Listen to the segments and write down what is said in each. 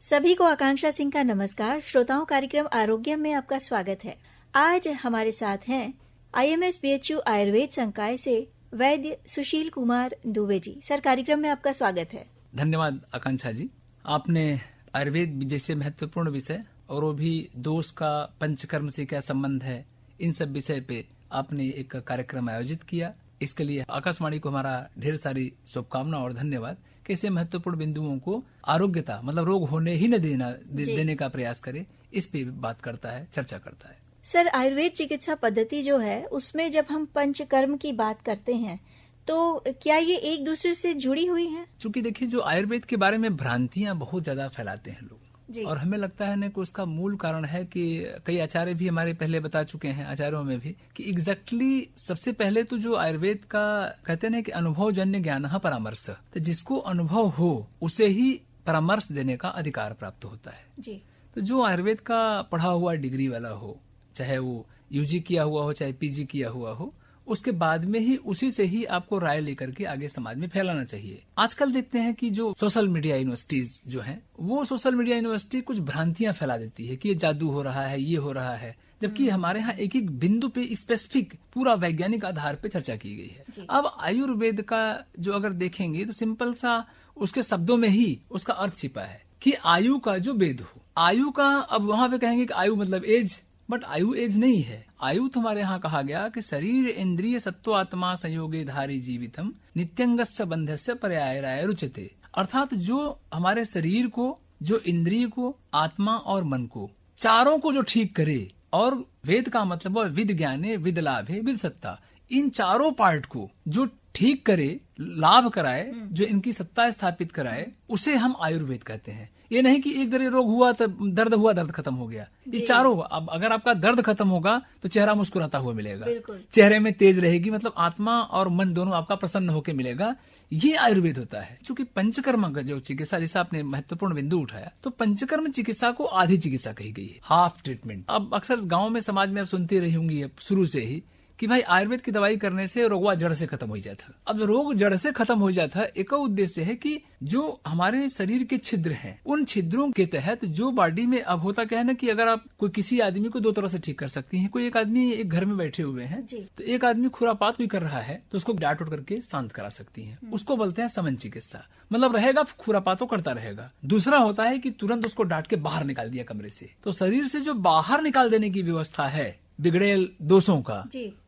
सभी को आकांक्षा सिंह का नमस्कार। श्रोताओं, कार्यक्रम आरोग्य में आपका स्वागत है। आज हमारे साथ हैं IMS BHU आयुर्वेद संकाय से वैद्य सुशील कुमार दुबे जी। सर, कार्यक्रम में आपका स्वागत है। धन्यवाद आकांक्षा जी। आपने आयुर्वेद जैसे महत्वपूर्ण विषय और वो भी दोष का पंचकर्म से क्या संबंध है, इन सब विषय पे आपने एक कार्यक्रम आयोजित किया। इसके लिए आकाशवाणी को हमारा ढेर सारी शुभकामना और धन्यवाद। कैसे महत्वपूर्ण बिंदुओं को आरोग्यता मतलब रोग होने ही न देने का प्रयास करे, इस पे बात करता है, चर्चा करता है। सर, आयुर्वेद चिकित्सा पद्धति जो है उसमें जब हम पंचकर्म की बात करते हैं तो क्या ये एक दूसरे से जुड़ी हुई हैं? चूंकि देखिए, जो आयुर्वेद के बारे में भ्रांतियां बहुत ज्यादा फैलाते हैं लोग, और हमें लगता है ना कि उसका मूल कारण है कि कई आचार्य भी हमारे पहले बता चुके हैं, आचार्यों में भी, कि एग्जैक्टली सबसे पहले तो जो आयुर्वेद का कहते हैं कि अनुभवजन्य ज्ञान परामर्श, तो जिसको अनुभव हो उसे ही परामर्श देने का अधिकार प्राप्त होता है जी। तो जो आयुर्वेद का पढ़ा हुआ डिग्री वाला हो, चाहे वो UG किया हुआ हो चाहे PG किया हुआ हो, उसके बाद में ही उसी से ही आपको राय लेकर के आगे समाज में फैलाना चाहिए। आजकल देखते हैं कि जो सोशल मीडिया यूनिवर्सिटीज जो हैं, वो सोशल मीडिया यूनिवर्सिटी कुछ भ्रांतियां फैला देती है कि ये जादू हो रहा है, ये हो रहा है, जबकि हमारे यहाँ एक एक बिंदु पे स्पेसिफिक पूरा वैज्ञानिक आधार पे चर्चा की गई है। अब आयुर्वेद का जो अगर देखेंगे तो सिंपल सा उसके शब्दों में ही उसका अर्थ छिपा है कि आयु का जो वेद हो, आयु का, अब वहां पे कहेंगे कि आयु मतलब एज, बट आयु एज नहीं है। आयु तुम्हारे यहाँ कहा गया कि शरीर इंद्रिय सत्व आत्मा संयोगे धारी जीवितम नित्यंगस्य बंधस्य पर्याय रुचते। अर्थात जो हमारे शरीर को, जो इंद्रिय को, आत्मा और मन को, चारों को जो ठीक करे, और वेद का मतलब है विद ज्ञाने विद लाभे विद सत्ता, इन चारों पार्ट को जो ठीक करे, लाभ कराए, जो इनकी सत्ता स्थापित कराए, उसे हम आयुर्वेद कहते हैं। ये नहीं कि एक रोग हुआ तो दर्द खत्म हो गया। ये चारों, अब अगर आपका दर्द खत्म होगा तो चेहरा मुस्कुराता हुआ मिलेगा, चेहरे में तेज रहेगी, मतलब आत्मा और मन दोनों आपका प्रसन्न होकर मिलेगा। ये आयुर्वेद होता है। क्योंकि पंचकर्म का जो चिकित्सा, जैसा आपने महत्वपूर्ण बिंदु उठाया, तो पंचकर्म चिकित्सा को आधी चिकित्सा कही गई है, हाफ ट्रीटमेंट। अब अक्सर गाँव में, समाज में आप सुनती रही होंगी शुरू से ही कि भाई आयुर्वेद की दवाई करने से रोगवा जड़ से खत्म हो जाता। अब रोग जड़ से खत्म हो जाता, एक उद्देश्य है कि जो हमारे शरीर के छिद्र हैं, उन छिद्रों के तहत जो बॉडी में, अब होता क्या है ना कि अगर आप कोई किसी आदमी को दो तरह से ठीक कर सकती हैं। कोई एक आदमी एक घर में बैठे हुए हैं, तो एक आदमी खुरापात कोई कर रहा है तो उसको डांट उठ करके शांत करा सकती हैं। उसको बोलते हैं समन चिकित्सा, मतलब रहेगा खुरापातों करता रहेगा। दूसरा होता है कि तुरंत उसको डांट के बाहर निकाल दिया कमरे से। तो शरीर से जो बाहर निकाल देने की व्यवस्था है बिगड़ेल दोषों का,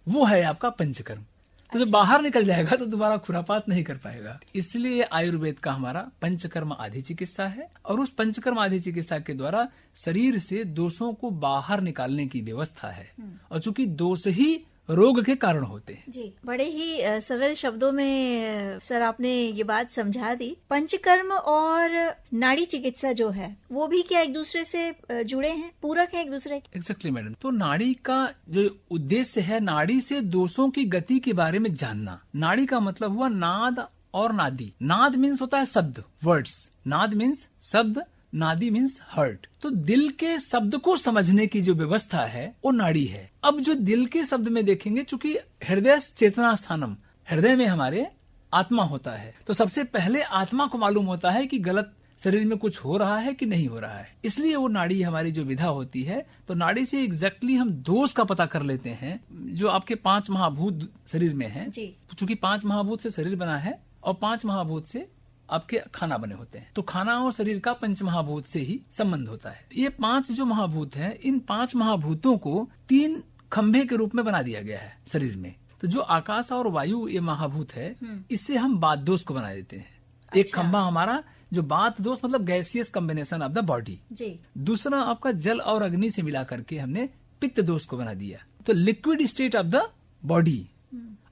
वो है आपका पंचकर्म। तो जब बाहर निकल जाएगा तो दोबारा खुरापात नहीं कर पाएगा। इसलिए आयुर्वेद का हमारा पंचकर्म आधी चिकित्सा है, और उस पंचकर्म आधी चिकित्सा के द्वारा शरीर से दोषों को बाहर निकालने की व्यवस्था है। और चूंकि दोष ही रोग के कारण होते हैं। जी, बड़े ही सरल शब्दों में सर आपने ये बात समझा दी। पंचकर्म और नाड़ी चिकित्सा जो है वो भी क्या एक दूसरे से जुड़े हैं, पूरक है एक दूसरे के? Exactly madam. तो नाड़ी का जो उद्देश्य है, नाड़ी से दोषों की गति के बारे में जानना। नाड़ी का मतलब हुआ नाद और नादी। नाद मीन्स होता है शब्द, वर्ड्स। नाद मीन्स शब्द, नादी मीन्स हर्ट। तो दिल के शब्द को समझने की जो व्यवस्था है वो नाड़ी है। अब जो दिल के शब्द में देखेंगे, चूंकि हृदय चेतना स्थानम, हृदय में हमारे आत्मा होता है, तो सबसे पहले आत्मा को मालूम होता है कि गलत शरीर में कुछ हो रहा है कि नहीं हो रहा है। इसलिए वो नाड़ी हमारी जो विधा होती है, तो नाड़ी से एग्जैक्टली हम दोष का पता कर लेते हैं। जो आपके 5 महाभूत शरीर में है, चूंकि 5 महाभूत से शरीर बना है और 5 महाभूत से आपके खाना बने होते हैं, तो खाना और शरीर का 5 महाभूत से ही संबंध होता है। ये 5 जो महाभूत हैं, इन 5 महाभूतों को 3 खंभे के रूप में बना दिया गया है शरीर में। तो जो आकाश और वायु ये महाभूत है, इससे हम बात दोष को बना देते हैं। एक खंभा हमारा जो बात दोष मतलब gaseous combination of the body. दूसरा आपका जल और अग्नि से मिला करके हमने पित्त दोष को बना दिया, तो liquid state of the body.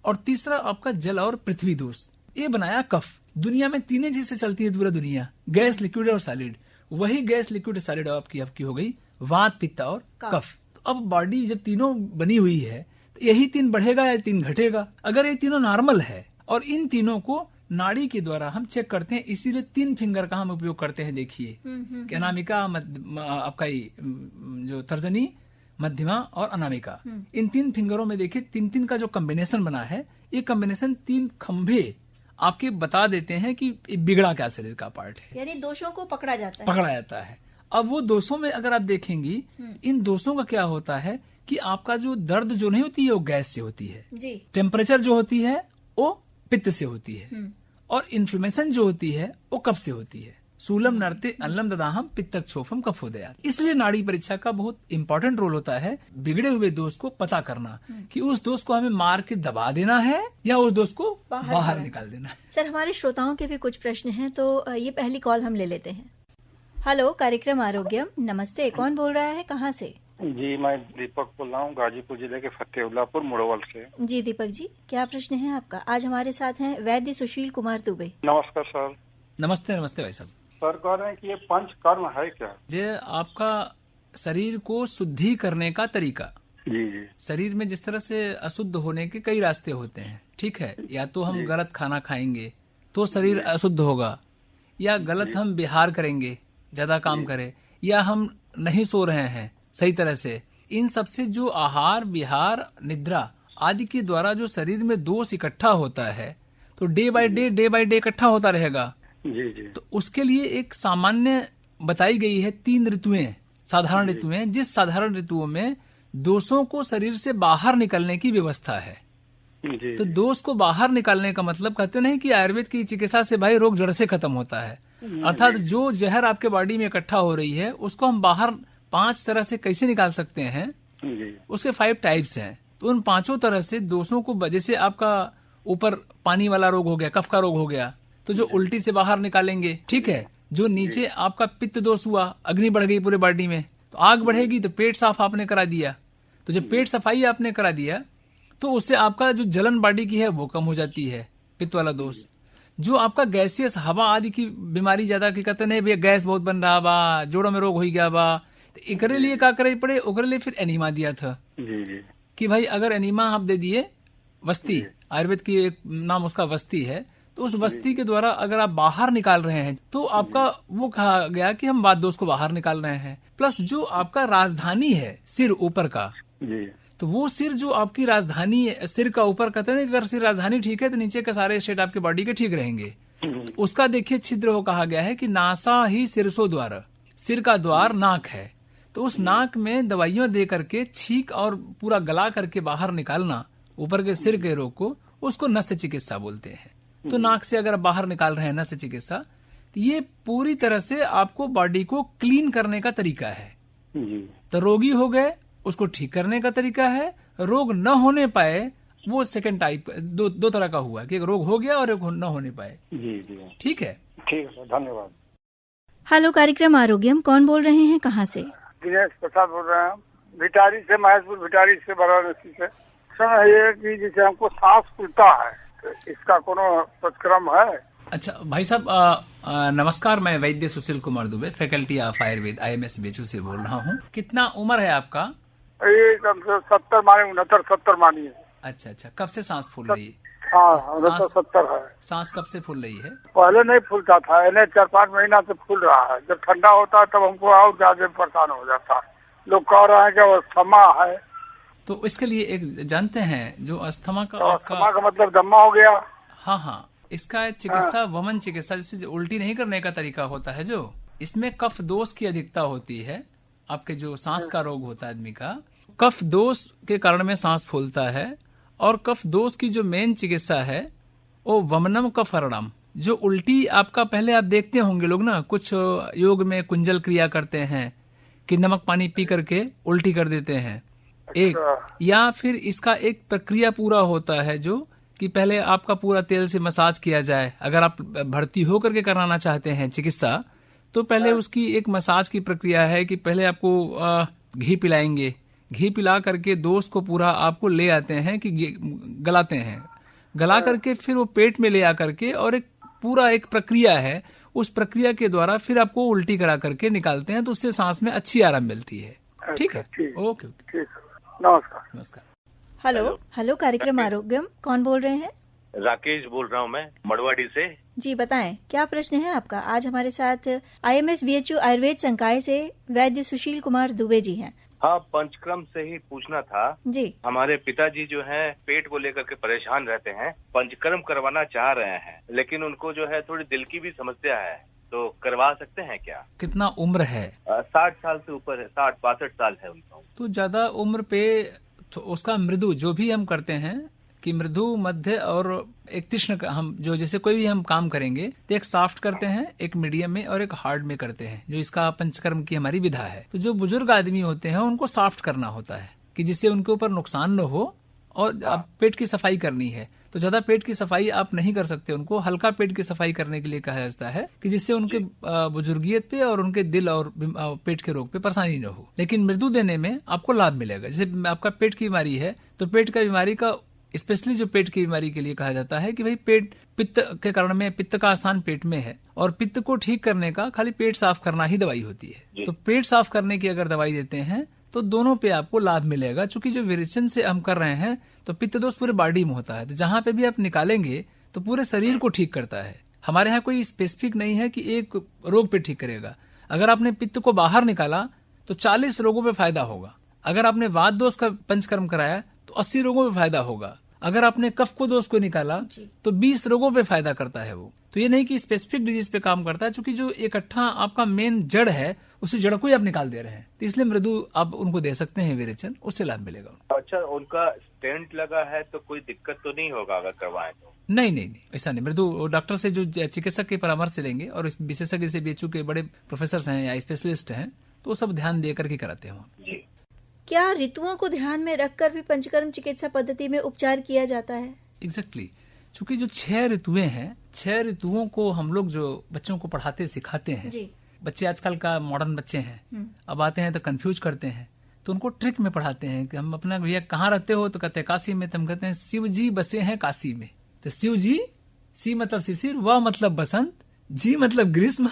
और तीसरा आपका जल और पृथ्वी दोष, ये बनाया कफ। दुनिया में 3 चीज से चलती है पूरा दुनिया, गैस, लिक्विड और सॉलिड। वही गैस, लिक्विड, सॉलिड आपकी हो गई वात, पित्त और कफ। तो अब बॉडी जब तीनों बनी हुई है, तो यही 3 बढ़ेगा या 3 घटेगा। अगर ये तीनों नॉर्मल है, और इन तीनों को नाड़ी के द्वारा हम चेक करते हैं, इसीलिए 3 फिंगर का हम उपयोग करते हैं। देखिए क्या, अनामिका, आपका जो तर्जनी, मध्यमा और अनामिका, इन 3 फिंगरों में देखिए 3-3 का जो कॉम्बिनेशन बना है, ये कॉम्बिनेशन 3 खंभे आपके बता देते हैं कि बिगड़ा क्या शरीर का पार्ट है, यानी दोषों को पकड़ा जाता है। पकड़ा जाता है। अब वो दोषों में अगर आप देखेंगी, इन दोषों का क्या होता है कि आपका जो दर्द जो नहीं होती है वो गैस से होती है जी। टेम्परेचर जो होती है वो पित्त से होती है, और इन्फ्लेमेशन जो होती है वो कफ से होती है। सूलम नरते अन्नम ददाहम पित्तक क्षोभम कफोदयात्। इसलिए नाड़ी परीक्षा का बहुत इंपॉर्टेंट रोल होता है बिगड़े हुए दोष को पता करना कि उस दोष को हमें मार के दबा देना है या उस दोष को बाहर निकाल देना है। सर, हमारे श्रोताओं के भी कुछ प्रश्न हैं, तो ये पहली कॉल हम ले लेते हैं। हेलो, कार्यक्रम आरोग्यम, नमस्ते, कौन बोल रहा है, कहाँ से? जी, मैं दीपक बोल रहा हूँ, गाजीपुर जिले के फतेहुल्लापुर मुड़वल से। जी दीपक जी, क्या प्रश्न है आपका? आज हमारे साथ हैं वैद्य सुशील कुमार दुबे। नमस्कार सर। नमस्ते नमस्ते भाई साहब। सर कह रहे हैं कि ये पंच कर्म है क्या? ये आपका शरीर को शुद्धि करने का तरीका। जी जी। शरीर में जिस तरह से अशुद्ध होने के कई रास्ते होते हैं, ठीक है। या तो हम गलत खाना खाएंगे तो शरीर अशुद्ध होगा, या गलत हम विहार करेंगे, ज्यादा काम करें, या हम नहीं सो रहे हैं सही तरह से। इन सबसे जो आहार विहार निद्रा आदि के द्वारा जो शरीर में दोष इकट्ठा होता है, तो डे बाय डे इकट्ठा होता रहेगा। जी जी। तो उसके लिए एक सामान्य बताई गई है 3 ऋतुएं, साधारण ऋतुएं, जिस साधारण ऋतुओं में दोषों को शरीर से बाहर निकलने की व्यवस्था है। जी। तो दोष को बाहर निकालने का मतलब कहते नहीं कि आयुर्वेद की चिकित्सा से भाई रोग जड़ से खत्म होता है, अर्थात जो जहर आपके बॉडी में इकट्ठा हो रही है उसको हम बाहर 5 तरह से कैसे निकाल सकते हैं। उसके 5 टाइप्स हैं। तो उन 5 तरह से दोषों को, जैसे आपका ऊपर पानी वाला रोग हो गया, कफ का रोग हो गया, तो जो उल्टी से बाहर निकालेंगे, ठीक है। जो नीचे आपका पित्त दोष हुआ, अग्नि बढ़ गई पूरे बॉडी में, तो आग बढ़ेगी, तो पेट साफ आपने करा दिया। तो जब पेट सफाई आपने करा दिया तो उससे आपका जो जलन बॉडी की है वो कम हो जाती है, पित्त वाला दोष। जो आपका गैसियस हवा आदि की बीमारी ज्यादा की कहते नहीं भैया गैस बहुत बन रहा बा, जोड़ों में रोग हो गया बा, तो एकरे लिए क्या करे पड़े, ओकरे लिए फिर एनीमा दिया था कि भाई अगर एनीमा आप दे दिए, वस्ती, आयुर्वेद की एक नाम उसका वस्ती है, तो उस वस्ती के द्वारा अगर आप बाहर निकाल रहे हैं तो आपका वो कहा गया कि हम वात दोष को बाहर निकाल रहे हैं। प्लस जो आपका राजधानी है सिर ऊपर का, तो वो सिर जो आपकी राजधानी है, सिर का ऊपर कहते हैं अगर सिर राजधानी ठीक है तो नीचे के सारे स्टेट आपके बॉडी के ठीक रहेंगे। तो उसका देखिए छिद्र हो कहा गया है कि नासा ही सिरसो द्वार, सिर का द्वार नाक है। तो उस नाक में दवाइयां दे करके छींक और पूरा गला करके बाहर निकालना ऊपर के सिर के रोग को, उसको नस्य चिकित्सा बोलते हैं। तो नाक से अगर बाहर निकाल रहे हैं नस्य चिकित्सा, तो ये पूरी तरह से आपको बॉडी को क्लीन करने का तरीका है। तो रोगी हो गए उसको ठीक करने का तरीका है, रोग न होने पाए वो सेकंड टाइप, दो तरह का हुआ कि एक रोग हो गया और एक न होने पाए। ठीक है, ठीक है, धन्यवाद। हेलो, कार्यक्रम आरोग्यम, कौन बोल रहे हैं, कहाँ से? दिनेश प्रसाद बोल रहे हैं, भिटारी से, महेशपुर भिटारी से, वाराणसी से। सर ये कि जैसे हमको सांस फूलता है, तो इसका कोनो प्रतिक्रम है? अच्छा भाई साहब, नमस्कार, मैं वैद्य Sushil Kumar Dubey, faculty of Ayurveda IMS BHU से बोल रहा हूँ। कितना उम्र है आपका? ये 70 मानी, 69-70 मानी है। अच्छा, कब से सांस फूल रही है? हाँ, 70 है। सांस कब से फूल रही है? पहले नहीं फूलता था, इन्हें 4-5 महीना से फूल रहा है। जब ठंडा होता है तब हमको और ज्यादा परेशान हो जाता है। लोग कह रहे हैं कि अस्थमा है। तो इसके लिए एक जानते हैं जो अस्थमा का, अस्थमा का मतलब दम्मा हो गया। हाँ, इसका चिकित्सा वमन चिकित्सा, जिससे उल्टी नहीं करने का तरीका होता है, जो इसमें कफ दोष की अधिकता होती है। आपके जो सांस का रोग होता है आदमी का, कफ दोष के कारण में सांस फूलता है। और कफ दोष की जो मेन चिकित्सा है वो वमनम कफरणम, जो उल्टी आपका, पहले आप देखते होंगे लोग ना, कुछ योग में कुंजल क्रिया करते हैं कि नमक पानी पी करके उल्टी कर देते हैं एक, या फिर इसका एक प्रक्रिया पूरा होता है जो कि पहले आपका पूरा तेल से मसाज किया जाए। अगर आप भर्ती होकर के कराना चाहते हैं चिकित्सा, तो पहले उसकी एक मसाज की प्रक्रिया है कि पहले आपको घी पिलाएंगे, घी पिला करके दोष को पूरा आपको ले आते हैं कि गलाते हैं, गला करके फिर वो पेट में ले आ करके, और एक पूरा एक प्रक्रिया है, उस प्रक्रिया के द्वारा फिर आपको उल्टी करा करके निकालते हैं, तो उससे सांस में अच्छी आराम मिलती है। ठीक है, ओके, नमस्कार। हेलो, कार्यक्रम आरोग्यम, कौन बोल रहे हैं? राकेश बोल रहा हूँ मैं, मड़वाड़ी से। जी बताएं, क्या प्रश्न है आपका? आज हमारे साथ IMS BHU आयुर्वेद संकाय से वैद्य सुशील कुमार दुबे जी हैं। हाँ, पंचक्रम से ही पूछना था जी। हमारे पिताजी जो हैं पेट को लेकर के परेशान रहते हैं, पंचकर्म करवाना चाह रहे हैं, लेकिन उनको जो है थोड़ी दिल की भी समस्या है, तो करवा सकते हैं क्या? कितना उम्र है? 60 साल से ऊपर है, 60-62 साल है उनका। तो ज्यादा उम्र पे तो उसका मृदु जो भी हम करते हैं कि मृदु, मध्य और एक तीक्ष्ण, हम जो जैसे कोई भी हम काम करेंगे तो एक सॉफ्ट करते हैं, एक मीडियम में और एक हार्ड में करते हैं, जो इसका पंचकर्म की हमारी विधा है। तो जो बुजुर्ग आदमी होते हैं उनको सॉफ्ट करना होता है कि जिससे उनके ऊपर नुकसान न हो, और अब पेट की सफाई करनी है तो ज्यादा पेट की सफाई आप नहीं कर सकते, उनको हल्का पेट की सफाई करने के लिए कहा जाता है कि जिससे उनके बुजुर्गियत पे और उनके दिल और पेट के रोग पे परेशानी न हो। लेकिन मृदु देने में आपको लाभ मिलेगा। जैसे आपका पेट की बीमारी है तो पेट का बीमारी का स्पेशली जो पेट की बीमारी के लिए कहा जाता है कि भाई पेट पित्त के कारण में, पित्त का स्थान पेट में है और पित्त को ठीक करने का खाली पेट साफ करना ही दवाई होती है। तो पेट साफ करने की अगर दवाई देते हैं तो दोनों पे आपको लाभ मिलेगा। चूंकि जो विरेचन से हम कर रहे हैं तो पित्त दोष पूरे बॉडी में होता है, तो जहां पे भी आप निकालेंगे तो पूरे शरीर को ठीक करता है। हमारे यहाँ कोई स्पेसिफिक नहीं है कि एक रोग पे ठीक करेगा। अगर आपने पित्त को बाहर निकाला तो 40 रोगों पे फायदा होगा। अगर आपने वात दोष का पंचकर्म कराया तो 80 रोगों पे फायदा होगा। अगर आपने कफ को दोष को निकाला तो 20 रोगों पे फायदा करता है वो। तो ये नहीं कि स्पेसिफिक डिजीज पे काम करता है, क्योंकि जो इकट्ठा आपका मेन जड़ है उसी जड़ को ही आप निकाल दे रहे हैं। तो इसलिए मृदु आप उनको दे सकते हैं विरेचन, उससे लाभ मिलेगा। अच्छा, उनका स्टेंट लगा है तो कोई दिक्कत तो नहीं होगा अगर करवाएं तो? नहीं, ऐसा नहीं। मृदु डॉक्टर से जो चिकित्सक के परामर्श से लेंगे, और विशेषज्ञ से बीएचयू के बड़े प्रोफेसर हैं या स्पेशलिस्ट हैं, तो सब ध्यान दे करके कराते हैं जी। क्या ऋतुओं को ध्यान में रखकर भी पंचकर्म चिकित्सा पद्धति में उपचार किया जाता है? एग्जैक्टली। चूंकि जो 6 ऋतुएं हैं, 6 ऋतुओं को हम लोग जो बच्चों को पढ़ाते सिखाते हैं जी। बच्चे आजकल का मॉडर्न बच्चे हैं, अब आते हैं तो कंफ्यूज करते हैं, तो उनको ट्रिक में पढ़ाते हैं कि हम अपना भैया कहाँ रहते हो, तो कहते हैं काशी में। तो हम कहते हैं शिव जी बसे हैं काशी में। तो शिव जी, सी मतलब शिशिर, व मतलब बसंत, जी मतलब ग्रीष्म,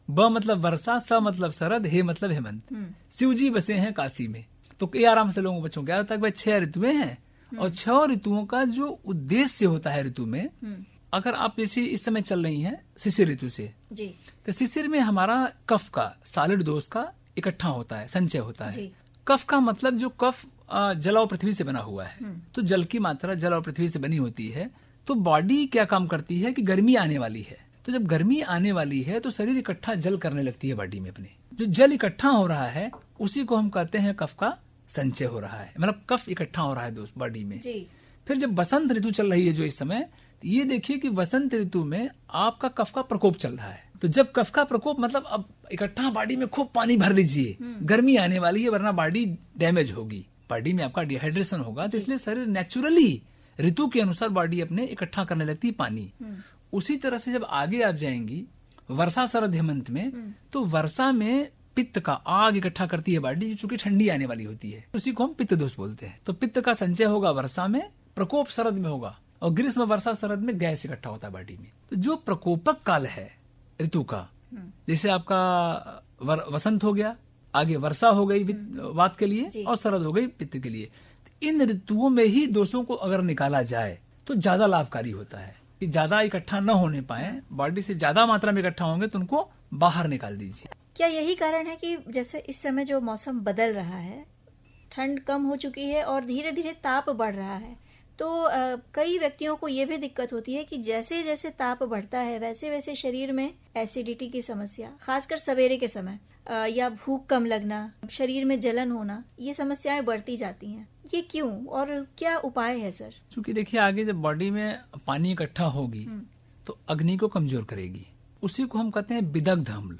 ब मतलब वर्षा, स मतलब शरद, हे मतलब हेमंत। शिव जी बसे हैं काशी में। तो ये आराम से लोगों बच्चों क्या होता है कि भाई 6 ऋतुएं हैं और 6 ऋतुओं का जो उद्देश्य होता है ऋतु में, अगर आप जैसे इस समय चल रही हैं शिशिर ऋतु से जी, तो शिशिर में हमारा कफ का, सॉलिड दोष का इकट्ठा होता है, संचय होता है। कफ का मतलब जो कफ जल और पृथ्वी से बना हुआ है, तो जल की मात्रा जल और पृथ्वी से बनी होती है। तो बॉडी क्या काम करती है कि गर्मी आने वाली है, तो जब गर्मी आने वाली है तो शरीर इकट्ठा जल करने लगती है बॉडी में अपने। जो जल इकट्ठा हो रहा है उसी को हम कहते हैं कफ का संचय हो रहा है, मतलब कफ इकट्ठा हो रहा है दोस्त बॉडी में जी। फिर जब बसंत ऋतु चल रही है जो इस समय, ये देखिए कि बसंत ऋतु में आपका कफ का प्रकोप चल रहा है। तो जब कफ का प्रकोप मतलब अब इकट्ठा बॉडी में खूब पानी भर लीजिए, गर्मी आने वाली है, वरना बॉडी डैमेज होगी, बॉडी में आपका डिहाइड्रेशन होगा। तो इसलिए शरीर नेचुरली ऋतु के अनुसार बॉडी अपने इकट्ठा करने लगती है पानी। उसी तरह से जब आगे आप जाएंगी वर्षा शरद हेमंत में, तो वर्षा में पित्त का आग इकट्ठा करती है बॉडी, चूंकि ठंडी आने वाली होती है, उसी को हम पित्त दोष बोलते हैं। तो पित्त का संचय होगा वर्षा में, प्रकोप शरद में होगा, और ग्रीष्म वर्षा शरद में गैस इकट्ठा होता है बॉडी में। तो जो प्रकोपक काल है ऋतु का, जैसे आपका वसंत हो गया, आगे वर्षा हो गई वात के लिए, और शरद हो गई पित्त के लिए। इन ऋतुओं में ही दोषों को अगर निकाला जाए तो ज्यादा लाभकारी होता है कि ज्यादा इकट्ठा न होने पाए, बॉडी से ज्यादा मात्रा में इकट्ठा होंगे तो उनको बाहर निकाल दीजिए। क्या यही कारण है कि जैसे इस समय जो मौसम बदल रहा है, ठंड कम हो चुकी है और धीरे धीरे ताप बढ़ रहा है, तो कई व्यक्तियों को ये भी दिक्कत होती है कि जैसे जैसे ताप बढ़ता है वैसे वैसे शरीर में एसिडिटी की समस्या, खासकर सवेरे के समय, या भूख कम लगना, शरीर में जलन होना, ये समस्याएं बढ़ती जाती हैं। ये क्यों और क्या उपाय है सर? क्योंकि देखिए आगे जब बॉडी में पानी इकट्ठा होगी तो अग्नि को कमजोर करेगी, उसी को हम कहते हैं विदग्ध अम्ल।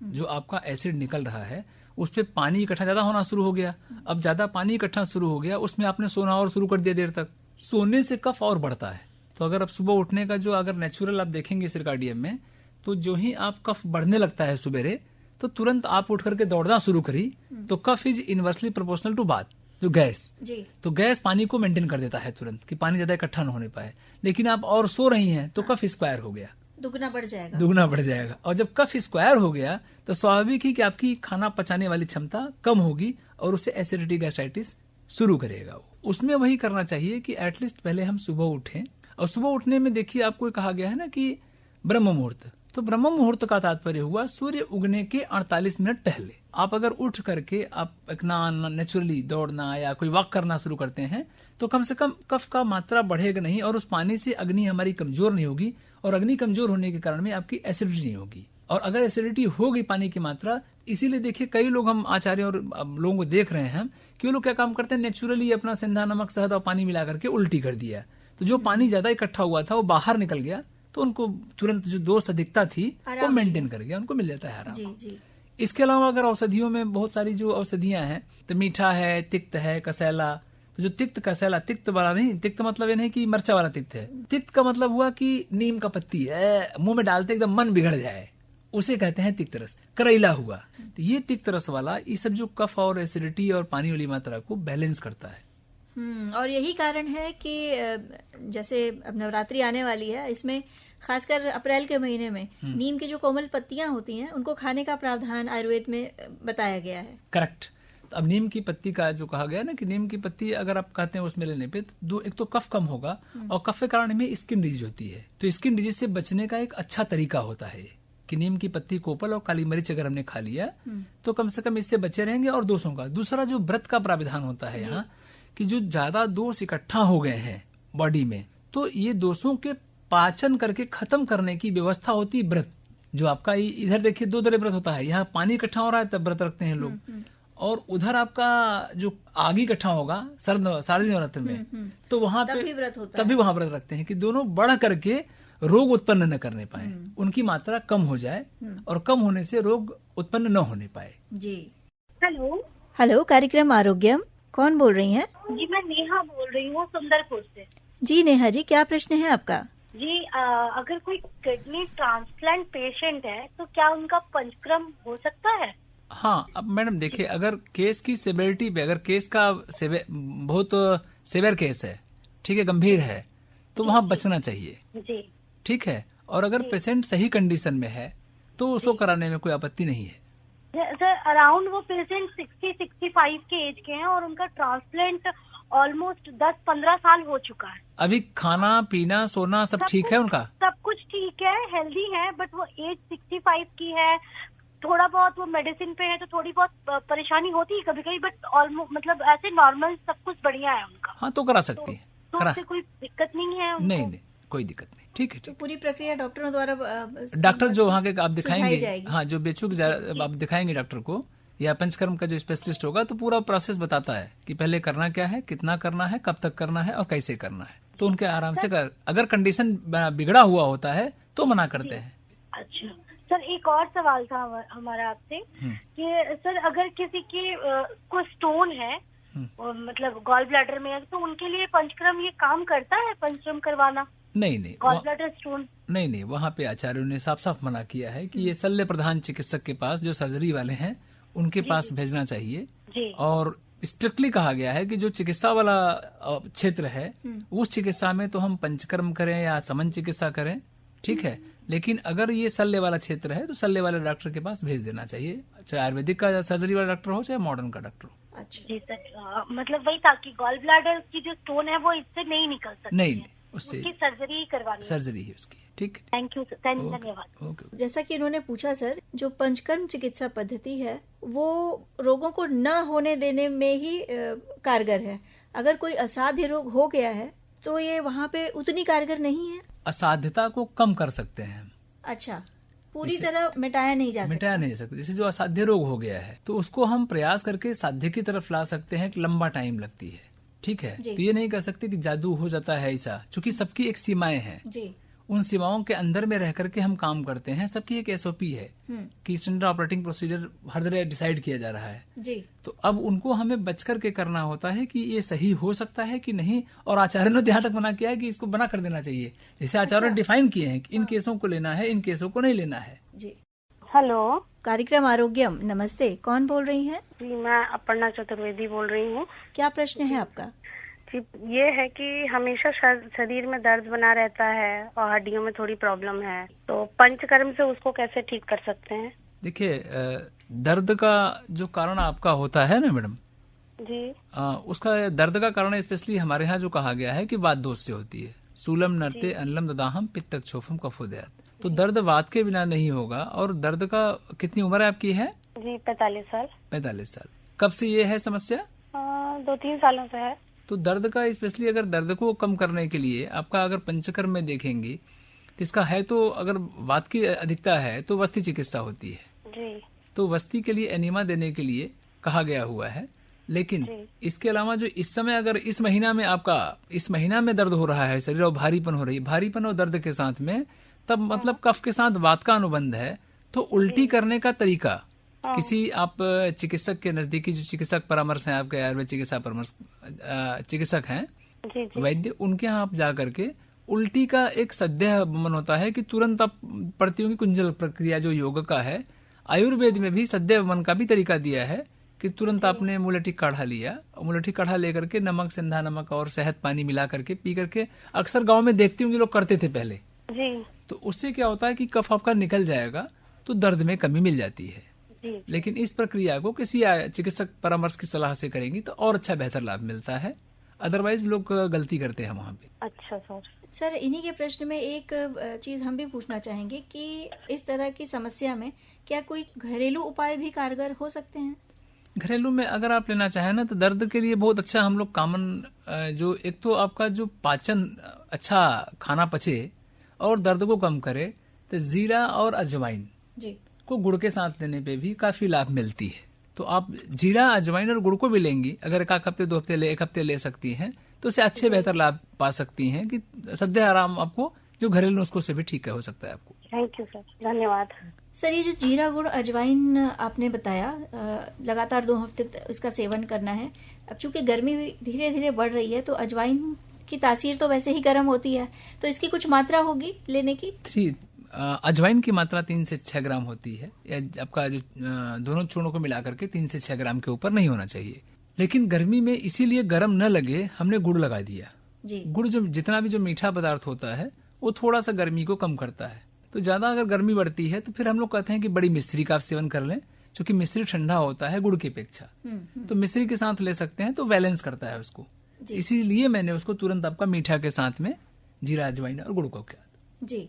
जो आपका एसिड निकल रहा है उस पे पानी इकट्ठा ज्यादा होना शुरू हो गया, अब ज्यादा पानी इकट्ठा शुरू हो गया, उसमें आपने सोना और शुरू कर दिया देर तक, सोने से कफ और बढ़ता है। तो अगर आप सुबह उठने का जो अगर नेचुरल आप देखेंगे सर्काडियम में, तो जो ही आप कफ बढ़ने लगता है सुबेरे, तो तुरंत आप उठ करके दौड़ना शुरू करी, तो kapha is inversely proportional to vata, जो गैस जी। तो गैस पानी को मेंटेन कर देता है तुरंत कि पानी ज्यादा इकट्ठा न होने पाए। लेकिन आप और सो रही हैं तो कफ स्क्वायर हो गया, दुगना बढ़ जाएगा। और जब कफ स्क्वायर हो गया तो स्वाभाविक ही कि आपकी खाना पचाने वाली क्षमता कम होगी और उससे एसिडिटी गैस्ट्राइटिस शुरू करेगा। उसमें वही करना चाहिए कि एटलीस्ट पहले हम सुबह उठें, और सुबह उठने में देखिए आपको कहा गया है ना कि ब्रह्म मुहूर्त, तो ब्रह्म मुहूर्त का तात्पर्य हुआ सूर्य उगने के 48 मिनट पहले। आप अगर उठ करके आप नेचुरली दौड़ना या कोई वॉक करना शुरू करते हैं तो कम से कम कफ का मात्रा बढ़ेगा नहीं और उस पानी से अग्नि हमारी कमजोर नहीं होगी, और अग्नि कमजोर होने के कारण में आपकी एसिडिटी नहीं होगी। और अगर एसिडिटी हो गई पानी की मात्रा, इसीलिए देखिए कई लोग, हम आचार्य और लोगों को देख रहे हैं कि वो लोग क्या काम करते हैं, नेचुरली अपना सिंधा नमक शहद और पानी मिला करके उल्टी कर दिया, तो जो पानी ज्यादा इकट्ठा हुआ था वो बाहर निकल गया, तो उनको तुरंत जो दोष अधिकता थी वो मेंटेन कर गया, उनको मिल जाता है आराम। जी जी। इसके अलावा अगर औषधियों में बहुत सारी जो औषधियां हैं, तो मीठा है, तिक्त है, कसैला। तो जो तिक्त कसैला, तिक्त वाला नहीं, तिक्त मतलब ये नहीं कि मिर्चा वाला तिक्त है, तिक्त का मतलब हुआ कि नीम का पत्ती है, मुंह में डालते एकदम मन बिगड़ जाए, उसे कहते हैं तिक्त रस। करेला हुआ, तो ये तिक्त रस वाला, ये सब जो कफ और एसिडिटी और पानी वाली मात्रा को बैलेंस करता है। और यही कारण है कि जैसे अब नवरात्रि आने वाली है, इसमें खासकर अप्रैल के महीने में नीम की जो कोमल पत्तियां होती हैं उनको खाने का प्रावधान आयुर्वेद में बताया गया है। करेक्ट। तो अब नीम की पत्ती का जो कहा गया ना कि नीम की पत्ती अगर आप कहते हैं उसमें लेने पे तो एक तो कफ कम होगा, और कफ के कारण में स्किन डिजीज होती है, तो स्किन डिजीज से बचने का एक अच्छा तरीका होता है कि नीम की पत्ती, कोपल और काली मिर्च अगर हमने खा लिया तो कम से कम इससे बचे रहेंगे। और दोषों का दूसरा जो व्रत का प्राविधान होता है यहाँ, कि जो ज्यादा दोष इकट्ठा हो गए हैं बॉडी में, तो ये दोषों के पाचन करके खत्म करने की व्यवस्था होती है व्रत। जो आपका इधर देखिए 2 तरह व्रत होता है, यहाँ पानी इकट्ठा हो रहा है तब व्रत रखते हैं लोग, और उधर आपका जो आग इकट्ठा होगा शारदीय नवरात्र में, तो वहां पे तभी वहां व्रत रखते हैं कि दोनों बढ़ करके रोग उत्पन्न न करने पाए, उनकी मात्रा कम हो जाए, और कम होने से रोग उत्पन्न न होने पाए। जी। हेलो, कार्यक्रम आरोग्यम, कौन बोल रही हैं? जी मैं नेहा बोल रही हूँ सुंदरपुर से। जी नेहा जी, क्या प्रश्न है आपका? जी अगर कोई किडनी ट्रांसप्लांट पेशेंट है तो क्या उनका पंचक्रम हो सकता है? हाँ, अब मैडम देखिए, अगर केस की सेवेरिटी पे, अगर केस का बहुत सेवेर केस है, ठीक है, गंभीर है, तो वहाँ बचना चाहिए। जी ठीक है। और अगर पेशेंट सही कंडीशन में है तो उसको कराने में कोई आपत्ति नहीं है। सर अराउंड वो पेशेंट 60-65 के एज के हैं और उनका ट्रांसप्लांट ऑलमोस्ट 10-15 साल हो चुका है। अभी खाना पीना सोना सब ठीक है उनका? सब कुछ ठीक है, हेल्दी है, बट वो एज 65 की है, थोड़ा बहुत वो मेडिसिन पे है तो थोड़ी बहुत परेशानी होती है कभी कभी, बट ऑलमोस्ट मतलब ऐसे नॉर्मल सब कुछ बढ़िया है उनका। हाँ, तो करा सकती है। तो उससे कोई दिक्कत नहीं है उनको? नहीं, कोई दिक्कत नहीं। ठीक है, तो पूरी प्रक्रिया डॉक्टरों द्वारा, डॉक्टर जो वहाँ के आप दिखाएंगे, हाँ, जो बेचूक आप दिखाएंगे डॉक्टर को, या पंचकर्म का जो स्पेशलिस्ट होगा, तो पूरा प्रोसेस बताता है कि पहले करना क्या है, कितना करना है, कब तक करना है और कैसे करना है, तो उनके आराम से कर। अगर कंडीशन बिगड़ा हुआ होता है तो मना करते हैं। अच्छा सर, एक और सवाल था हमारा आपसे कि सर अगर किसी की को स्टोन है, मतलब गॉल ब्लैडर में है, तो उनके लिए पंचकर्म ये काम करता है, पंचकर्म करवाना? नहीं, गॉल ब्लैडर स्टोन नहीं, वहाँ पे आचार्यों ने साफ साफ मना किया है कि ये शल्य प्रधान चिकित्सक के पास, जो सर्जरी वाले हैं उनके पास भेजना चाहिए जी। और स्ट्रिक्टली कहा गया है कि जो चिकित्सा वाला क्षेत्र है उस चिकित्सा में तो हम पंचकर्म करें या समन चिकित्सा करें, ठीक है, लेकिन अगर ये शल्य वाला क्षेत्र है तो शल्य वाले डॉक्टर के पास भेज देना चाहिए, चाहे आयुर्वेदिक का सर्जरी वाला डॉक्टर हो चाहे मॉडर्न का डॉक्टर हो। अच्छा जी सर, मतलब वही था कि गॉल ब्लैडर की जो स्टोन है वो इससे नहीं निकल सकती? नहीं, उससे सर्जरी ही करवानी, सर्जरी ही उसकी। ठीक, थैंक यू सर, धन्यवाद। जैसा कि इन्होंने पूछा सर, जो पंचकर्म चिकित्सा पद्धति है वो रोगों को न होने देने में ही कारगर है। अगर कोई असाध्य रोग हो गया है तो ये वहाँ पे उतनी कारगर नहीं है। असाध्यता को कम कर सकते हैं। अच्छा, पूरी तरह मिटाया नहीं जा सकता। जैसे जो असाध्य रोग हो गया है तो उसको हम प्रयास करके साध्य की तरफ ला सकते हैं, लंबा टाइम लगती है, ठीक है, तो ये नहीं कह सकते कि जादू हो जाता है ऐसा, क्योंकि सबकी एक सीमाएं हैं जी। उन सीमाओं के अंदर में रह करके हम काम करते हैं। सबकी एक एसओपी है कि स्टैंडर्ड ऑपरेटिंग प्रोसीजर हर जगह डिसाइड किया जा रहा है जी। तो अब उनको हमें बच करके करना होता है कि ये सही हो सकता है कि नहीं, और आचार्य ने यहाँ तक मना किया है कि इसको बना कर देना चाहिए, जैसे आचार्य ने डिफाइन किए हैं कि इन केसों को लेना है, इन केसों को नहीं लेना है जी। हेलो, कार्यक्रम आरोग्यम, नमस्ते, कौन बोल रही हैं? जी मैं अपर्णा चतुर्वेदी बोल रही हूँ। क्या प्रश्न है आपका? जी ये है कि हमेशा शरीर में दर्द बना रहता है और हड्डियों में थोड़ी प्रॉब्लम है, तो पंचकर्म से उसको कैसे ठीक कर सकते हैं? देखिए, दर्द का जो कारण आपका होता है ना मैडम जी, उसका दर्द का कारण स्पेशली हमारे यहाँ जो कहा गया है कि वात दोष से होती है। सूलम नरते अनलम ददाहम पित्तक छोफम कफोदयात। तो दर्द वात के बिना नहीं होगा। और दर्द का कितनी उम्र है आपकी है? जी 45 साल। 45 साल। कब से ये है समस्या? 2-3 सालों से है। तो दर्द का, स्पेशली अगर दर्द को कम करने के लिए आपका अगर पंचकर्म में देखेंगे तो इसका है, तो अगर वात की अधिकता है तो वस्ती चिकित्सा होती है जी। तो वस्ती के लिए एनीमा देने के लिए कहा गया हुआ है। लेकिन इसके अलावा जो इस समय अगर इस महीना में दर्द हो रहा है शरीर और भारीपन हो रही है, भारीपन और दर्द के साथ में, तब मतलब कफ के साथ वात का अनुबंध है, तो उल्टी करने का तरीका किसी आप चिकित्सक के नजदीकी जो चिकित्सक परामर्श हैं, आपके आयुर्वेद चिकित्सा परामर्श चिकित्सक हैं वैद्य, उनके यहाँ आप जा करके उल्टी का एक सद्य वमन होता है कि तुरंत आप पड़तियों की कुंजल प्रक्रिया जो योग का है, आयुर्वेद में भी सद्य वमन का भी तरीका दिया है कि तुरंत आपने मुलठी काढ़ा लिया, मुलठी काढ़ा लेकर के नमक, सिंधा नमक और शहद पानी मिला करके पी करके, अक्सर गांव में देखती हूँ लोग करते थे पहले जी। तो उससे क्या होता है कि कफ आपका निकल जाएगा तो दर्द में कमी मिल जाती है जी। लेकिन इस प्रक्रिया को किसी चिकित्सक परामर्श की सलाह से करेंगी तो और अच्छा बेहतर लाभ मिलता है, अदरवाइज लोग गलती करते हैं वहाँ पे। अच्छा सर, इन्हीं के प्रश्न में एक चीज हम भी पूछना चाहेंगे कि इस तरह की समस्या में क्या कोई घरेलू उपाय भी कारगर हो सकते हैं? घरेलू में अगर आप लेना चाहें ना तो दर्द के लिए बहुत अच्छा हम लोग कॉमन जो एक तो आपका जो पाचन अच्छा खाना पचे और दर्द को कम करे, तो जीरा और अजवाइन जी को गुड़ के साथ लेने पे भी काफी लाभ मिलती है। तो आप जीरा, अजवाइन और गुड़ को भी लेंगी, अगर एक हफ्ते 2 हफ्ते एक हफ्ते ले सकती हैं तो उससे अच्छे बेहतर लाभ पा सकती हैं कि सद्य आराम आपको जो घरेलू नुस्खों से भी ठीक हो सकता है आपको। थैंक यू सर, धन्यवाद। सर, ये जो जीरा गुड़ अजवाइन आपने बताया लगातार 2 हफ्ते इसका सेवन करना है। अब चूंकि गर्मी धीरे धीरे बढ़ रही है तो अजवाइन की तासीर तो वैसे ही गर्म होती है, तो इसकी कुछ मात्रा होगी लेने की? अजवाइन की मात्रा 3 से 6 ग्राम होती है। आपका जो दोनों चूर्णों को मिलाकर के 3 से 6 ग्राम के ऊपर नहीं होना चाहिए। लेकिन गर्मी में इसीलिए गर्म न लगे हमने गुड़ लगा दिया जी। गुड़ जो जितना भी जो मीठा पदार्थ होता है वो थोड़ा सा गर्मी को कम करता है। तो ज्यादा अगर गर्मी बढ़ती है तो फिर हम लोग कहते हैं कि बड़ी मिश्री का आप सेवन कर लें, क्योंकि मिश्री ठंडा होता है गुड़ की अपेक्षा। तो मिश्री के साथ ले सकते हैं तो बैलेंस करता है उसको। इसीलिए मैंने उसको तुरंत आपका मीठा के साथ में जीरा, अजवाइन और गुड़ को किया जी।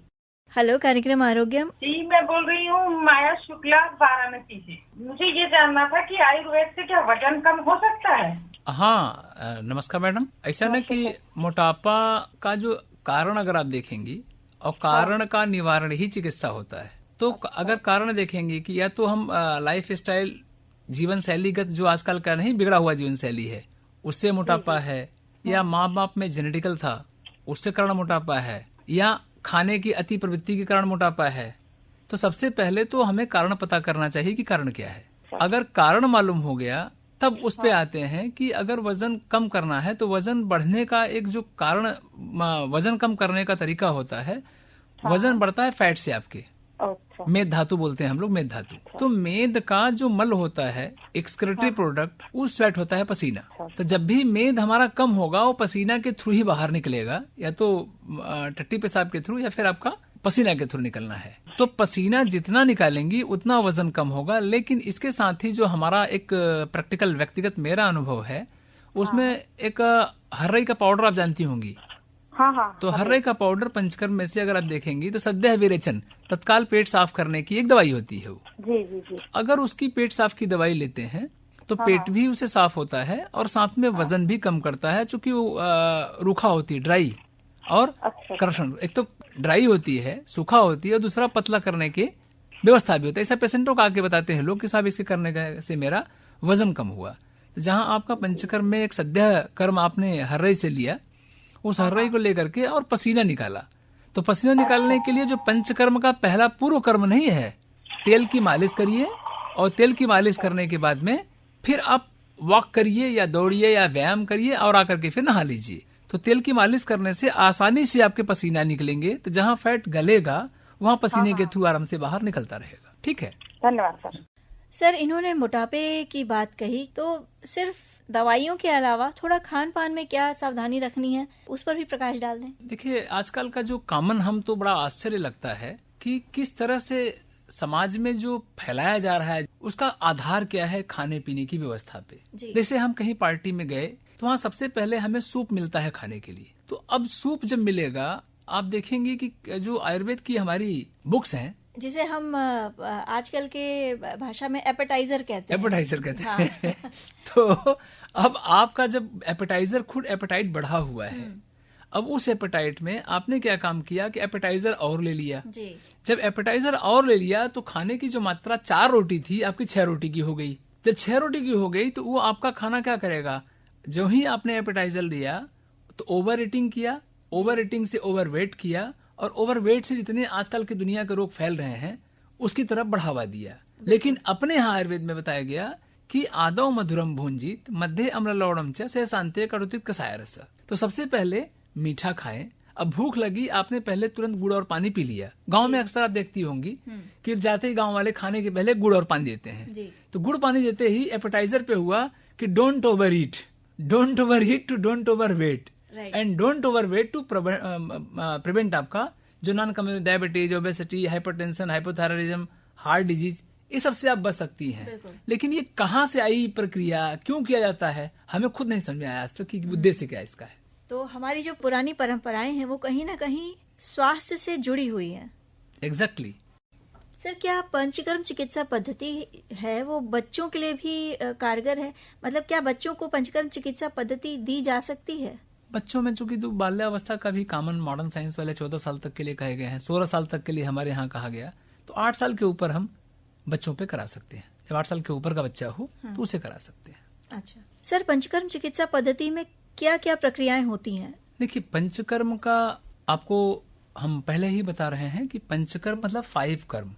हेलो, कार्यक्रम आरोग्यम। जी, मैं बोल रही हूँ माया शुक्ला, वाराणसी से। मुझे ये जानना था कि आयुर्वेद से क्या वजन कम हो सकता है? हाँ, नमस्कार मैडम। ऐसा ना कि मोटापा का जो कारण अगर आप देखेंगी और कारण का निवारण ही चिकित्सा होता है। तो अगर कारण देखेंगे कि या तो हम लाइफ स्टाइल जीवन शैलीगत जो आजकल का नहीं बिगड़ा हुआ जीवन शैली है उससे मोटापा है, या माँ बाप में जेनेटिकल था उससे कारण मोटापा है, या खाने की अति प्रवृत्ति के कारण मोटापा है, तो सबसे पहले तो हमें कारण पता करना चाहिए कि कारण क्या है। अगर कारण मालूम हो गया तब उस पे आते हैं कि अगर वजन कम करना है तो वजन बढ़ने का एक जो कारण, वजन कम करने का तरीका होता है, वजन बढ़ता है फैट से आपके। मेद धातु बोलते हैं हम लोग, मेद धातु। तो मेद का जो मल होता है, एक्सक्रीटरी प्रोडक्ट, वो स्वेट होता है, पसीना। तो जब भी मेद हमारा कम होगा वो पसीना के थ्रू ही बाहर निकलेगा, या तो टट्टी पेशाब के थ्रू या फिर आपका पसीना के थ्रू निकलना है। तो पसीना जितना निकालेंगी उतना वजन कम होगा। लेकिन इसके साथ ही जो हमारा एक प्रैक्टिकल व्यक्तिगत मेरा अनुभव है उसमें एक हर्रई का पाउडर आप जानती होंगी। हाँ। तो हर्रे का पाउडर पंचकर्म में से अगर आप देखेंगी तो सद्य विरेचन, तत्काल पेट साफ करने की एक दवाई होती है वो। जी। अगर उसकी पेट साफ की दवाई लेते हैं तो पेट भी उसे साफ होता है और साथ में वजन भी कम करता है, चूंकि वो रूखा होती है, ड्राई और कर्षण। एक तो ड्राई होती है, सूखा होती है, और दूसरा पतला करने की व्यवस्था भी होता है। ऐसा पेशेंटों को आके बताते हैं लोग कि साहब इसके करने का से मेरा वजन कम हुआ। तो जहाँ आपका पंचकर्म में एक सद्य कर्म आपने हर्रे से लिया, उस हर्रई को लेकर के और पसीना निकाला, तो पसीना निकालने के लिए जो पंचकर्म का पहला पूर्व कर्म नहीं है, तेल की मालिश करिए, और तेल की मालिश करने के बाद में फिर आप वॉक करिए या दौड़िए या व्यायाम करिए और आकर के फिर नहा लीजिए। तो तेल की मालिश करने से आसानी से आपके पसीना निकलेंगे, तो जहाँ फैट गलेगा वहाँ पसीने के थ्रू आराम से बाहर निकलता रहेगा। ठीक है, धन्यवाद सर। सर, इन्होंने मोटापे की बात कही, तो सिर्फ दवाइयों के अलावा थोड़ा खान पान में क्या सावधानी रखनी है, उस पर भी प्रकाश डाल दें। देखिए, आजकल का जो कॉमन, हम तो बड़ा आश्चर्य लगता है कि किस तरह से समाज में जो फैलाया जा रहा है उसका आधार क्या है खाने पीने की व्यवस्था पे। जैसे हम कहीं पार्टी में गए तो वहाँ सबसे पहले हमें सूप मिलता है खाने के लिए। तो अब सूप जब मिलेगा, आप देखेंगे कि जो आयुर्वेद की हमारी बुक्स हैं जिसे हम आजकल के भाषा में एपेटाइजर कहते हैं। एपेटाइजर कहते हैं। तो अब आपका जब एपेटाइजर खुद एपेटाइट बढ़ा हुआ है, अब उस एपेटाइट में आपने क्या काम किया कि एपेटाइजर और ले लिया जी। जब एपेटाइजर और ले लिया तो खाने की जो मात्रा 4 रोटी थी आपकी 6 रोटी की हो गई। जब 6 रोटी की हो गई तो वो आपका खाना क्या करेगा, जो ही आपने एपेटाइजर लिया तो ओवर ईटिंग किया, ओवर ईटिंग से ओवरवेट किया, और ओवरवेट से जितने आजकल की दुनिया के रोग फैल रहे हैं उसकी तरफ बढ़ावा दिया। लेकिन अपने यहाँ आयुर्वेद में बताया गया कि आदौ मधुरम भुंजित मध्य अम्ल लौड़म च से शांति कटुतित कसाय रस। तो सबसे पहले मीठा खाएं। अब भूख लगी, आपने पहले तुरंत गुड़ और पानी पी लिया। गांव में अक्सर आप देखती होंगी कि जाते ही गांव वाले खाने के पहले गुड़ और पानी देते हैं जी। तो गुड़ पानी देते ही एपेटाइजर पे हुआ कि don't overeat to don't overweight and don't overweight to prevent आपका जो non community diabetes, obesity, hypertension, hypothyroidism, heart disease, ये सबसे आप बच सकती हैं। लेकिन ये कहाँ से आई प्रक्रिया, क्यों किया जाता है, हमें खुद नहीं समझ में आया आज तक कि उद्देश्य क्या इसका है। तो हमारी जो पुरानी परंपराएं हैं वो कहीं ना कहीं स्वास्थ्य से जुड़ी हुई हैं। एग्जैक्टली। सर, क्या पंचकर्म चिकित्सा पद्धति है वो बच्चों के लिए भी कारगर है? मतलब क्या बच्चों को पंचकर्म चिकित्सा पद्धति दी जा सकती है? बच्चों में चूंकि तो बाल्यावस्था का भी कॉमन मॉडर्न साइंस वाले 14 साल तक के लिए कहे गए हैं, 16 साल तक के लिए हमारे यहाँ कहा गया, तो 8 साल के ऊपर हम बच्चों पे करा सकते हैं। जब 8 साल के ऊपर का बच्चा हो तो उसे करा सकते हैं। अच्छा सर, पंचकर्म चिकित्सा पद्धति में क्या क्या प्रक्रियाएं होती हैं? देखिए, पंचकर्म का आपको हम पहले ही बता रहे हैं कि पंचकर्म मतलब 5 कर्म।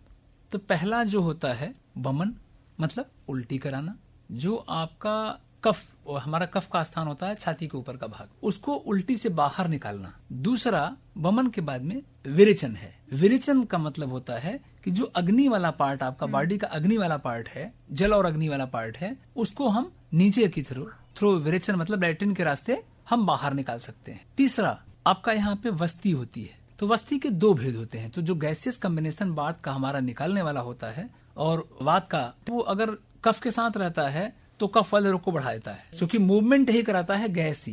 तो पहला जो होता है वमन, मतलब उल्टी कराना। जो आपका कफ, और हमारा कफ का स्थान होता है छाती के ऊपर का भाग, उसको उल्टी से बाहर निकालना। दूसरा वमन के बाद में विरेचन है। विरेचन का मतलब होता है कि जो अग्नि वाला पार्ट, आपका बॉडी का अग्नि वाला पार्ट है, जल और अग्नि वाला पार्ट है, उसको हम नीचे की थ्रू विरेचन मतलब लैट्रिन के रास्ते हम बाहर निकाल सकते हैं। तीसरा आपका यहाँ पे वस्ती होती है। तो वस्ती के 2 भेद होते हैं। तो जो गैसियस कॉम्बिनेशन वात का हमारा निकालने वाला होता है, और वात का वो अगर कफ के साथ रहता है तो कफ वाले रोग को बढ़ा देता है, क्योंकि मूवमेंट ही कराता है गैस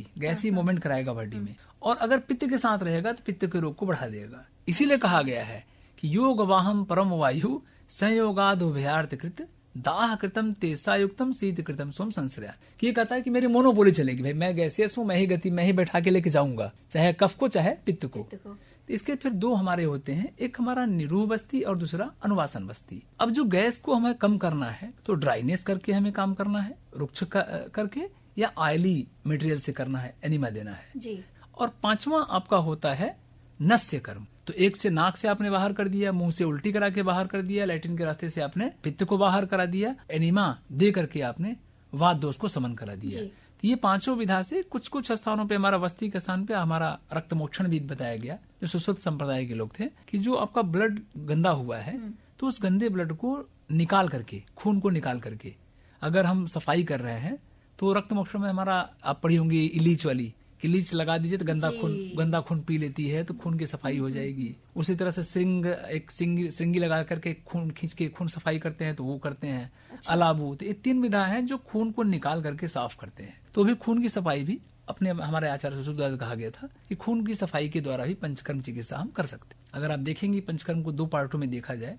ही मूवमेंट कराएगा बॉडी में। और अगर पित्त के साथ रहेगा तो पित्त के रोग को बढ़ा देगा। इसीलिए कहा गया है कि योग वाहम परम वायु संयोगाद उभयार्थ कृत दाह कृतम तेसा युक्तम शीत कृतम सोम संश्रया। ये कहता है कि मेरी मोनोपोली चलेगी, भाई मैं गैसियस हूँ, मैं ही गति मैं ही बैठा के लेके जाऊंगा, चाहे कफ को चाहे पित्त को। तो इसके फिर 2 हमारे होते हैं, एक हमारा निरूह बस्ती और दूसरा अनुवासन बस्ती। अब जो गैस को हमें कम करना है तो ड्राइनेस करके हमें काम करना है, रुक्ष करके, या ऑयली मटेरियल से करना है, एनिमा देना है जी। और 5वां आपका होता है नस्य कर्म। तो एक से नाक से आपने बाहर कर दिया, मुंह से उल्टी करा के बाहर कर दिया, लैट्रिन के रास्ते से आपने पित्त को बाहर करा दिया, एनिमा दे करके आपने वात दोष को समन करा दिया। तो ये 5 विधा से कुछ कुछ स्थानों पे, हमारा वस्ती के स्थान पे हमारा रक्त मोक्षण भी बताया गया, जो सुश्रुत संप्रदाय के लोग थे, कि जो आपका ब्लड गंदा हुआ है तो उस गंदे ब्लड को निकाल करके, खून को निकाल करके अगर हम सफाई कर रहे हैं तो रक्त मोक्षण में हमारा, आप पढ़ी होंगी इलीच वाली, कि लीच लगा दीजिए तो गंदा खून पी लेती है तो खून की सफाई हो जाएगी। उसी तरह से श्रृंगी लगा करके खून खींच के खून सफाई करते हैं तो वो करते हैं। अच्छा। अलाबू, तो ये 3 विधा हैं जो खून को निकाल करके साफ करते हैं। तो भी खून की सफाई भी अपने हमारे आचार्य से द्वारा कहा गया था कि खून की सफाई के द्वारा भी पंचकर्म चिकित्सा हम कर सकते हैं। अगर आप देखेंगे पंचकर्म को 2 पार्टों में देखा जाए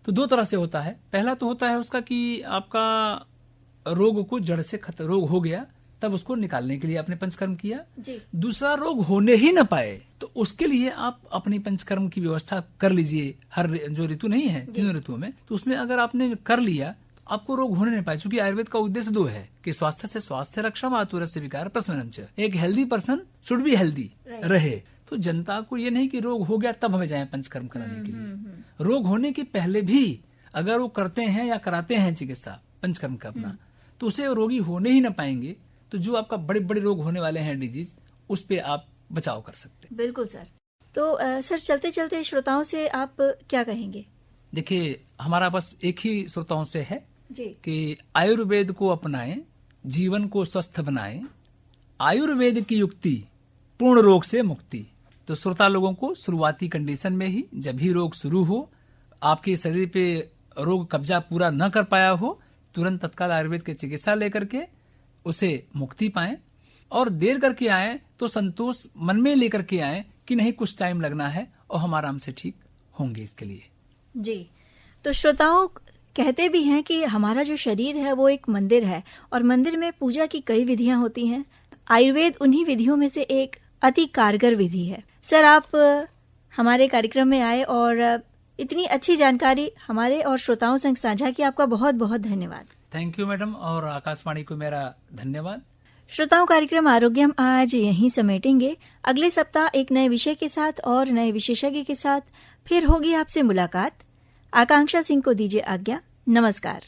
तो 2 तरह से होता है। पहला तो होता है उसका कि आपका रोग को जड़ से रोग हो गया तब उसको निकालने के लिए आपने पंचकर्म किया जी। दूसरा रोग होने ही न पाए तो उसके लिए आप अपनी पंचकर्म की व्यवस्था कर लीजिए। हर जो ऋतु नहीं है, 3 ऋतुओं में, तो उसमें अगर आपने कर लिया तो आपको रोग होने नहीं पाए। क्योंकि आयुर्वेद का उद्देश्य 2 है कि स्वास्थ्य से स्वास्थ्य रक्षा, मातुर से विकार प्रशमनम च। एक healthy person should be healthy रहे। तो जनता को ये नहीं कि रोग हो गया तब हमें जाए पंचकर्म कराने के लिए। रोग होने के पहले भी अगर वो करते हैं या कराते हैं चिकित्सा पंचकर्म का अपना, तो उसे रोगी होने ही न पाएंगे। तो जो आपका बड़े बड़े रोग होने वाले हैं डिजीज, उस पे आप बचाव कर सकते हैं। बिल्कुल सर। तो सर, चलते चलते श्रोताओं से आप क्या कहेंगे? देखिए, हमारा बस एक ही श्रोताओं से है जी कि आयुर्वेद को अपनाएं, जीवन को स्वस्थ बनाएं। आयुर्वेद की युक्ति, पूर्ण रोग से मुक्ति। तो श्रोता लोगों को शुरुआती कंडीशन में ही, जब भी रोग शुरू हो, आपके शरीर पे रोग कब्जा पूरा न कर पाया हो, तुरंत तत्काल आयुर्वेद की चिकित्सा लेकर के उसे मुक्ति पाएं। और देर करके आए तो संतोष मन में लेकर के आए कि नहीं, कुछ टाइम लगना है और हम आराम से ठीक होंगे। इसके लिए जी, तो श्रोताओं कहते भी हैं कि हमारा जो शरीर है वो एक मंदिर है और मंदिर में पूजा की कई विधियां होती हैं। आयुर्वेद उन्हीं विधियों में से एक अति कारगर विधि है। सर, आप हमारे कार्यक्रम में आए और इतनी अच्छी जानकारी हमारे और श्रोताओं संग साझा की, आपका बहुत बहुत धन्यवाद। थैंक यू मैडम, और आकाशवाणी को मेरा धन्यवाद। श्रोताओं, कार्यक्रम आरोग्यम आज यहीं समेटेंगे। अगले सप्ताह एक नए विषय के साथ और नए विशेषज्ञ के साथ फिर होगी आपसे मुलाकात। आकांक्षा सिंह को दीजिए आज्ञा। नमस्कार।